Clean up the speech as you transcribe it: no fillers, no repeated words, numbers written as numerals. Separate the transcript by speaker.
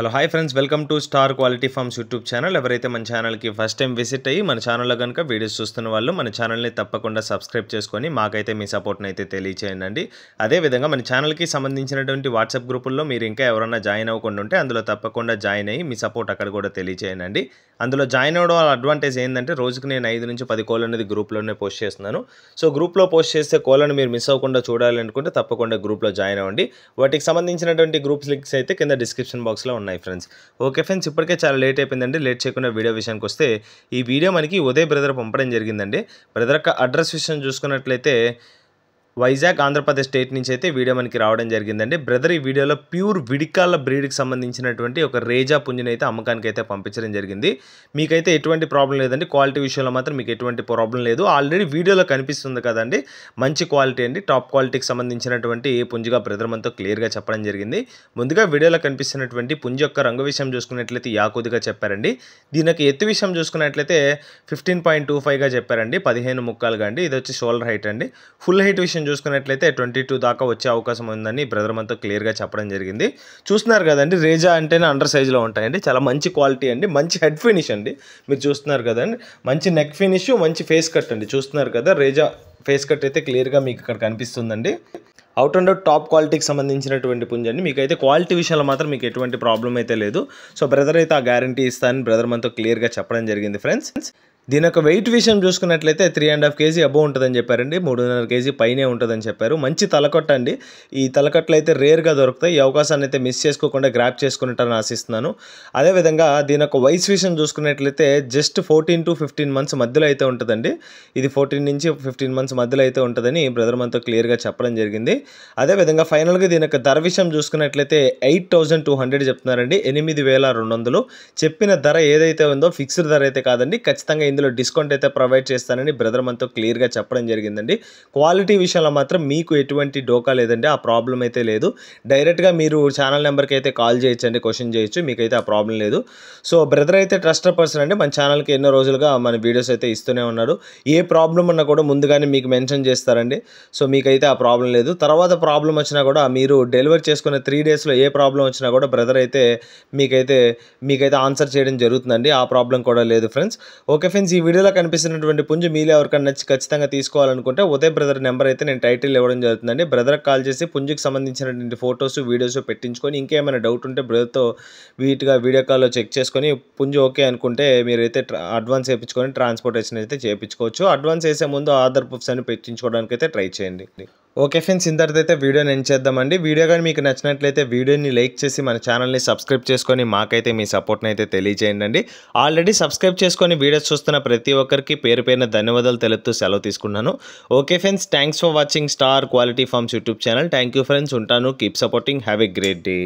Speaker 1: Hello hi friends, welcome to star Quality Farms YouTube channel. ఎవరైతే మన ఛానల్కి first time visit అయ్యి మన ఛానల్లో కనుక వీడియోస్ చూస్తున్న వాళ్ళు మన ఛానల్ని తప్పకుండా సబ్స్క్రైబ్ చేసుకొని మాకైతే మీ సపోర్ట్ని అయితే తెలియచేయండి. అదేవిధంగా మన ఛానల్కి సంబంధించినటువంటి వాట్సాప్ గ్రూపుల్లో మీరు ఇంకా ఎవరైనా జాయిన్ అవ్వకుండా ఉంటే అందులో తప్పకుండా జాయిన్ అయ్యి మీ సపోర్ట్ అక్కడ కూడా తెలియచేయండి. అందులో జాయిన్ అవ్వడం వల్ల అడ్వాంటేజ్ ఏంటంటే రోజుకి నేను 5 నుంచి 10 కోళ్ళు అనేది గ్రూప్లోనే పోస్ట్ చేస్తున్నాను. సో గ్రూప్లో పోస్ట్ చేస్తే కోళ్ళను మీరు మిస్ అవ్వకుండా చూడాలనుకుంటే తప్పకుండా గ్రూప్లో జాయిన్ అవ్వండి. వాటికి సంబంధించినటువంటి గ్రూప్స్ లింక్స్ అయితే కింద డిస్క్రిప్షన్ బాక్స్లో ఉన్నాయి ఫ్రెండ్స్. ఓకే ఫ్రెండ్స్, ఇప్పటికే చాలా లేట్ అయిపోయిందండి. లేట్ చేయకుండా వీడియో విషయానికి వస్తే, ఈ వీడియో మనకి ఉదయ్ బ్రదర్ పంపడం జరిగిందండి. బ్రదర్ యొక్క అడ్రస్ విషయం చూసుకున్నట్లయితే వైజాగ్ ఆంధ్రప్రదేశ్ స్టేట్ నుంచి అయితే వీడియో మనకి రావడం జరిగిందండి. బ్రదర్ ఈ వీడియోలో ప్యూర్ విడికాల బ్రీడ్కి సంబంధించినటువంటి ఒక రేజా పుంజుని అయితే అమ్మకానికి అయితే పంపించడం జరిగింది. మీకైతే ఎటువంటి ప్రాబ్లం లేదండి. క్వాలిటీ విషయంలో మాత్రం మీకు ఎటువంటి ప్రాబ్లం లేదు. ఆల్రెడీ వీడియోలో కనిపిస్తుంది కదండి, మంచి క్వాలిటీ అండి. టాప్ క్వాలిటీకి సంబంధించినటువంటి పుంజుగా బ్రదర్ మనతో క్లియర్గా చెప్పడం జరిగింది. ముందుగా వీడియోలో కనిపిస్తున్నటువంటి పుంజు యొక్క రంగు విషయం చూసుకున్నట్లయితే యాకుదిగా చెప్పారండి. దీనికి ఎత్తు విషయం చూసుకున్నట్లయితే 15.25గా చెప్పారండి, 15 ముక్కాలుగా అండి. ఇది వచ్చి షోల్డర్ హైట్ అండి. ఫుల్ హైట్ విషయం చూసుకున్నట్లయితే 22 దాకా వచ్చే అవకాశం ఉందని బ్రదర్ మనతో క్లియర్గా చెప్పడం జరిగింది. చూస్తున్నారు కదండి, రేజా అంటేనే అండర్ సైజులో ఉంటాయండి. చాలా మంచి క్వాలిటీ అండి, మంచి హెడ్ ఫినిష్ అండి. మీరు చూస్తున్నారు కదండి, మంచి నెక్ ఫినిష్, మంచి ఫేస్ కట్ అండి. చూస్తున్నారు కదా, రేజా ఫేస్ కట్ అయితే క్లియర్గా మీకు ఇక్కడ కనిపిస్తుందండి. అవుట్ అండ్ అవుట్ టాప్ క్వాలిటీకి సంబంధించినటువంటి పుంజండి. మీకైతే క్వాలిటీ విషయంలో మాత్రం మీకు ఎటువంటి ప్రాబ్లం అయితే లేదు. సో బ్రదర్ అయితే ఆ గ్యారంటీ ఇస్తానని బ్రదర్ మనతో క్లియర్గా చెప్పడం జరిగింది ఫ్రెండ్స్. దీని యొక్క వెయిట్ విషయం చూసుకున్నట్లయితే 3.5 kg అబోవ్ ఉంటుందని చెప్పారండి. 3.5 kg పైనే ఉంటుందని చెప్పారు. మంచి తలకట్ట అండి. ఈ తలకట్లు అయితే రేర్గా దొరుకుతాయి. ఈ అవకాశాన్ని అయితే మిస్ చేసుకోకుండా గ్రాప్ చేసుకుంటారని ఆశిస్తున్నాను. అదేవిధంగా దీని యొక్క వయసు విషయం చూసుకున్నట్లయితే జస్ట్ 14 to 15 months మధ్యలో అయితే ఉంటుందండి. ఇది 14 నుంచి 15 months మధ్యలో అయితే ఉంటుందని బ్రదర్ మనతో క్లియర్గా చెప్పడం జరిగింది. అదేవిధంగా ఫైనల్గా దీని యొక్క ధర విషయం చూసుకున్నట్లయితే 8,200 చెప్తున్నారండి. 8,200 చెప్పిన ధర ఏదైతే ఉందో ఫిక్స్డ్ ధర అయితే కాదండి. ఖచ్చితంగా ఇందులో డిస్కౌంట్ అయితే ప్రొవైడ్ చేస్తానని బ్రదర్ మనతో క్లియర్గా చెప్పడం జరిగిందండి. క్వాలిటీ విషయంలో మాత్రం మీకు ఎటువంటి డోకా లేదండి, ఆ ప్రాబ్లం అయితే లేదు. డైరెక్ట్గా మీరు ఛానల్ నెంబర్కి అయితే కాల్ చేయొచ్చండి, క్వశ్చన్ చేయొచ్చు, మీకైతే ఆ ప్రాబ్లం లేదు. సో బ్రదర్ అయితే ట్రస్టెడ్ పర్సన్ అండి. మన ఛానల్కి ఎన్నో రోజులుగా మన వీడియోస్ అయితే ఇస్తూనే ఉన్నారు. ఏ ప్రాబ్లం ఉన్నా కూడా ముందుగానే మీకు మెన్షన్ చేస్తారండి. సో మీకైతే ఆ ప్రాబ్లం లేదు. తర్వాత ప్రాబ్లం వచ్చినా కూడా మీరు డెలివరీ చేసుకున్న 3 daysలో ఏ ప్రాబ్లం వచ్చినా కూడా బ్రదర్ అయితే మీకైతే ఆన్సర్ చేయడం జరుగుతుందండి. ఆ ప్రాబ్లం కూడా లేదు ఫ్రెండ్స్. ఓకే ఫ్రెండ్స్, ఈ వీడియోలో కనిపిస్తున్నటువంటి పుంజు మీలో ఎవరికైనా నచ్చి ఖచ్చితంగా తీసుకోవాలనుకుంటే ఉదయ్ బ్రదర్ నెంబర్ అయితే నేను టైటిల్ ఇవ్వడం జరుగుతుందండి. బ్రదర్కి కాల్ చేసి పుంజుకి సంబంధించినటువంటి ఫొటోస్, వీడియోస్ పెట్టించుకొని ఇంకేమైనా డౌట్ ఉంటే బ్రదర్తో వీడియో కాల్లో చెక్ చేసుకొని పుంజు ఓకే అనుకుంటే మీరైతే అడ్వాన్స్ వేయించుకొని ట్రాన్స్పోర్టేషన్ అయితే చేయించుకోవచ్చు. అడ్వాన్స్ వేసే ముందు ఆధార్ ప్రూఫ్స్ అని పెట్టించుకోవడానికి అయితే ట్రై చేయండి. ఓకే ఫ్రెండ్స్, ఇంతటితో వీడియోని ఎండ్ చేద్దామండి. వీడియో కానీ మీకు నచ్చినట్లయితే వీడియోని లైక్ చేసి మన ఛానల్ని సబ్స్క్రైబ్ చేసుకొని మాకైతే మీ సపోర్ట్ని అయితే తెలియజేయండి. ఆల్రెడీ సబ్స్క్రైబ్ చేసుకొని వీడియోస్ చూస్తున్న ప్రతి ఒక్కరికి పేరు పేరున ధన్యవాదాలు తెలుపుతూ సెలవు తీసుకున్నాను. Okay friends, thanks for watching Star Quality Farms YouTube channel. Thank you friends, ఉంటాను. Keep supporting. Have a great day.